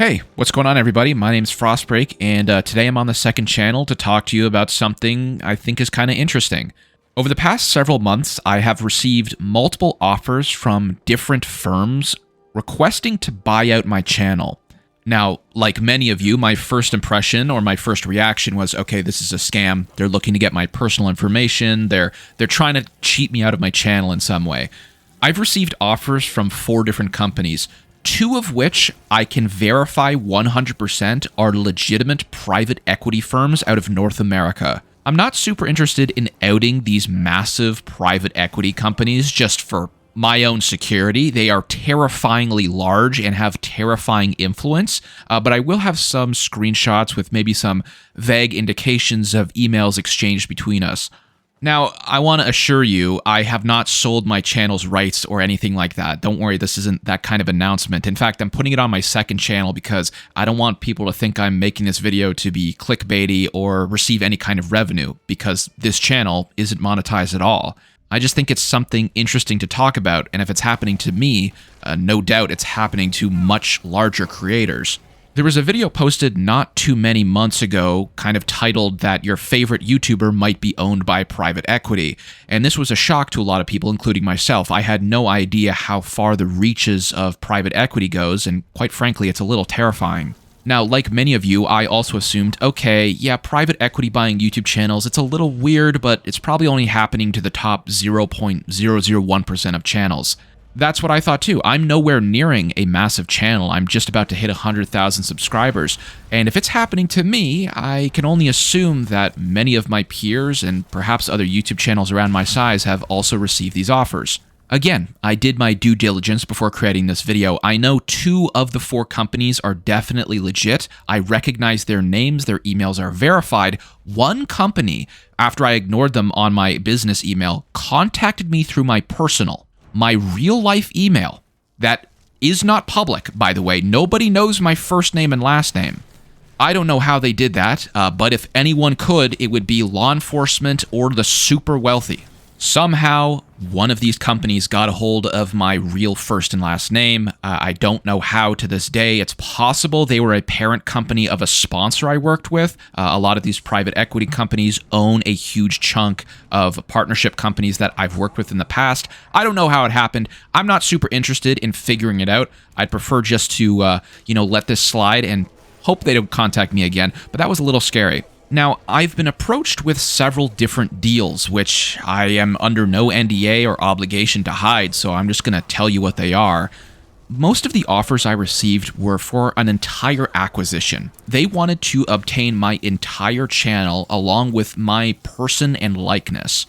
Hey, what's going on, everybody? My name's Frostbreak, and today I'm on the second channel to talk to you about something I think is kind of interesting. Over the past several months, I have received multiple offers from different firms requesting to buy out my channel. Now, like many of you, my first impression or my first reaction was, okay, this is a scam. They're looking to get my personal information. They're trying to cheat me out of my channel in some way. I've received offers from 4 different companies, 2 of which I can verify 100% are legitimate private equity firms out of North America. I'm not super interested in outing these massive private equity companies just for my own security. They are terrifyingly large and have terrifying influence, but I will have some screenshots with maybe some vague indications of emails exchanged between us. Now, I want to assure you, I have not sold my channel's rights or anything like that. Don't worry, this isn't that kind of announcement. In fact, I'm putting it on my second channel because I don't want people to think I'm making this video to be clickbaity or receive any kind of revenue, because this channel isn't monetized at all. I just think it's something interesting to talk about, and if it's happening to me, no doubt it's happening to much larger creators. There was a video posted not too many months ago, kind of titled that your favorite YouTuber might be owned by private equity, and this was a shock to a lot of people, including myself. I had no idea how far the reaches of private equity goes, and quite frankly, it's a little terrifying. Now, like many of you, I also assumed, okay, yeah, private equity buying YouTube channels, it's a little weird, but it's probably only happening to the top 0.001% of channels. That's what I thought too. I'm nowhere nearing a massive channel. I'm just about to hit 100,000 subscribers. And if it's happening to me, I can only assume that many of my peers and perhaps other YouTube channels around my size have also received these offers. Again, I did my due diligence before creating this video. I know 2 of the 4 companies are definitely legit. I recognize their names, their emails are verified. One company, after I ignored them on my business email, contacted me through my personal, my real-life email. That is not public, by the way. Nobody knows my first name and last name. I don't know how they did that, but if anyone could, it would be law enforcement or the super wealthy. Somehow, one of these companies got a hold of my real first and last name. I don't know how to this day. It's possible they were a parent company of a sponsor I worked with. A lot of these private equity companies own a huge chunk of partnership companies that I've worked with in the past. I don't know how it happened. I'm not super interested in figuring it out. I'd prefer just to, let this slide and hope they don't contact me again, but that was a little scary. Now, I've been approached with several different deals, which I am under no NDA or obligation to hide, so I'm just going to tell you what they are. Most of the offers I received were for an entire acquisition. They wanted to obtain my entire channel along with my person and likeness.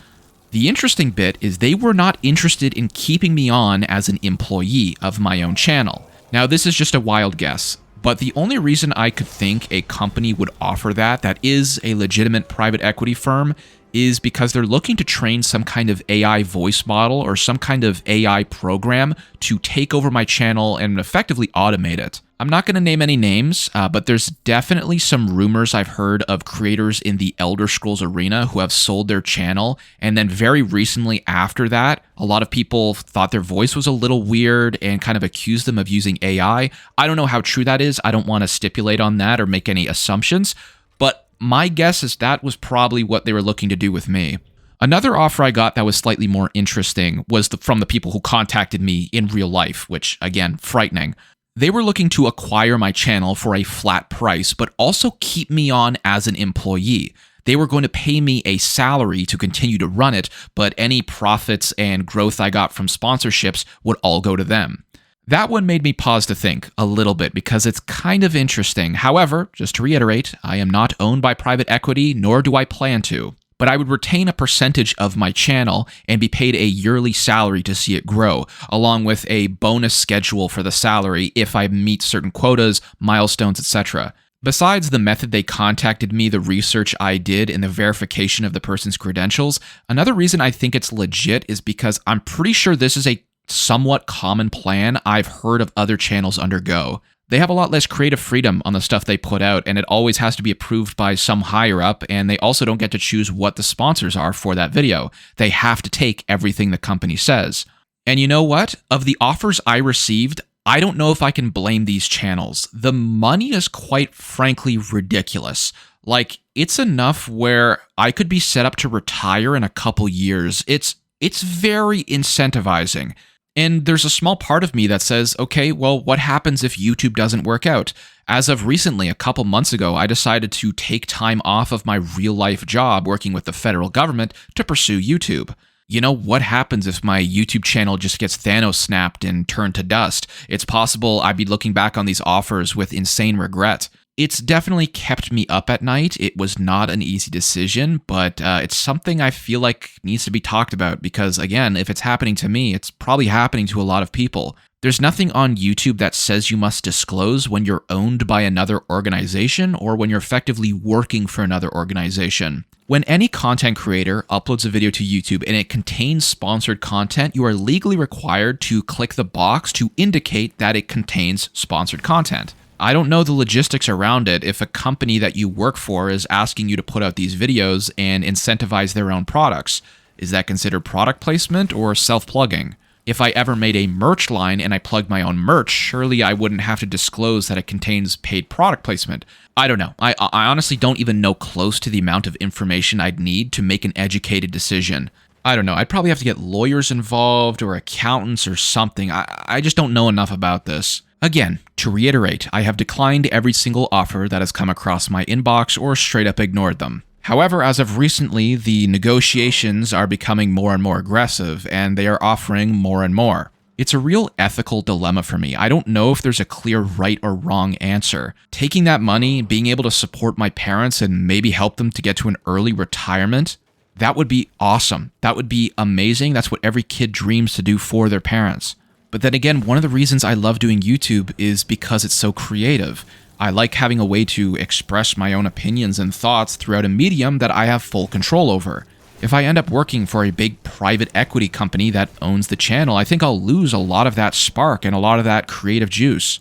The interesting bit is they were not interested in keeping me on as an employee of my own channel. Now, this is just a wild guess, but the only reason I could think a company would offer that is a legitimate private equity firm, is because they're looking to train some kind of AI voice model or some kind of AI program to take over my channel and effectively automate it. I'm not going to name any names, but there's definitely some rumors I've heard of creators in the Elder Scrolls arena who have sold their channel, and then very recently after that, a lot of people thought their voice was a little weird and kind of accused them of using AI. I don't know how true that is. I don't want to stipulate on that or make any assumptions, but my guess is that was probably what they were looking to do with me. Another offer I got that was slightly more interesting was from the people who contacted me in real life, which, again, frightening. They were looking to acquire my channel for a flat price, but also keep me on as an employee. They were going to pay me a salary to continue to run it, but any profits and growth I got from sponsorships would all go to them. That one made me pause to think a little bit because it's kind of interesting. However, just to reiterate, I am not owned by private equity, nor do I plan to. But I would retain a percentage of my channel and be paid a yearly salary to see it grow, along with a bonus schedule for the salary if I meet certain quotas, milestones, etc. Besides the method they contacted me, the research I did, and the verification of the person's credentials, another reason I think it's legit is because I'm pretty sure this is a somewhat common plan I've heard of other channels undergo. They have a lot less creative freedom on the stuff they put out, and it always has to be approved by some higher up, and they also don't get to choose what the sponsors are for that video. They have to take everything the company says. And you know what? Of the offers I received, I don't know if I can blame these channels. The money is quite frankly ridiculous. Like, it's enough where I could be set up to retire in a couple years. It's very incentivizing. And there's a small part of me that says, okay, well, what happens if YouTube doesn't work out? As of recently, a couple months ago, I decided to take time off of my real-life job working with the federal government to pursue YouTube. You know, what happens if my YouTube channel just gets Thanos snapped and turned to dust? It's possible I'd be looking back on these offers with insane regret. It's definitely kept me up at night. It was not an easy decision, but it's something I feel like needs to be talked about because, again, if it's happening to me, it's probably happening to a lot of people. There's nothing on YouTube that says you must disclose when you're owned by another organization or when you're effectively working for another organization. When any content creator uploads a video to YouTube and it contains sponsored content, you are legally required to click the box to indicate that it contains sponsored content. I don't know the logistics around it if a company that you work for is asking you to put out these videos and incentivize their own products. Is that considered product placement or self-plugging? If I ever made a merch line and I plugged my own merch, surely I wouldn't have to disclose that it contains paid product placement. I don't know. I honestly don't even know close to the amount of information I'd need to make an educated decision. I don't know. I'd probably have to get lawyers involved or accountants or something. I just don't know enough about this. Again, to reiterate, I have declined every single offer that has come across my inbox or straight up ignored them. However, as of recently, the negotiations are becoming more and more aggressive, and they are offering more and more. It's a real ethical dilemma for me. I don't know if there's a clear right or wrong answer. Taking that money, being able to support my parents and maybe help them to get to an early retirement, that would be awesome. That would be amazing. That's what every kid dreams to do for their parents. But then again, one of the reasons I love doing YouTube is because it's so creative. I like having a way to express my own opinions and thoughts throughout a medium that I have full control over. If I end up working for a big private equity company that owns the channel, I think I'll lose a lot of that spark and a lot of that creative juice.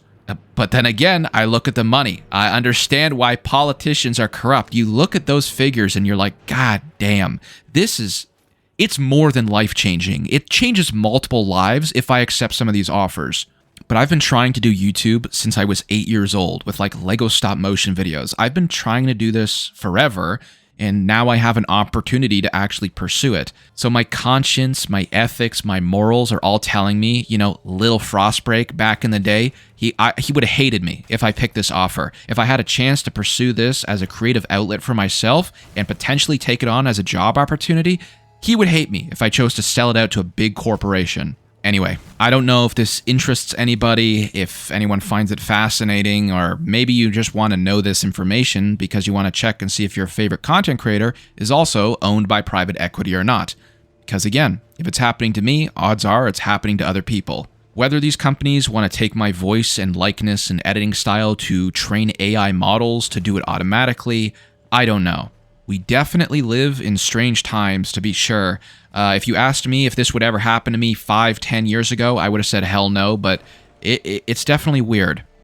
But then again, I look at the money. I understand why politicians are corrupt. You look at those figures and you're like, God damn, it's more than life-changing. It changes multiple lives if I accept some of these offers. But I've been trying to do YouTube since I was 8 years old with like Lego stop-motion videos. I've been trying to do this forever, and now I have an opportunity to actually pursue it. So my conscience, my ethics, my morals are all telling me, you know, little Frostbreak back in the day, he would have hated me if I picked this offer. If I had a chance to pursue this as a creative outlet for myself and potentially take it on as a job opportunity, he would hate me if I chose to sell it out to a big corporation. Anyway, I don't know if this interests anybody, if anyone finds it fascinating, or maybe you just want to know this information because you want to check and see if your favorite content creator is also owned by private equity or not. Because again, if it's happening to me, odds are it's happening to other people. Whether these companies want to take my voice and likeness and editing style to train AI models to do it automatically, I don't know. We definitely live in strange times, to be sure. If you asked me if this would ever happen to me 5-10 years ago, I would have said hell no, but it's definitely weird.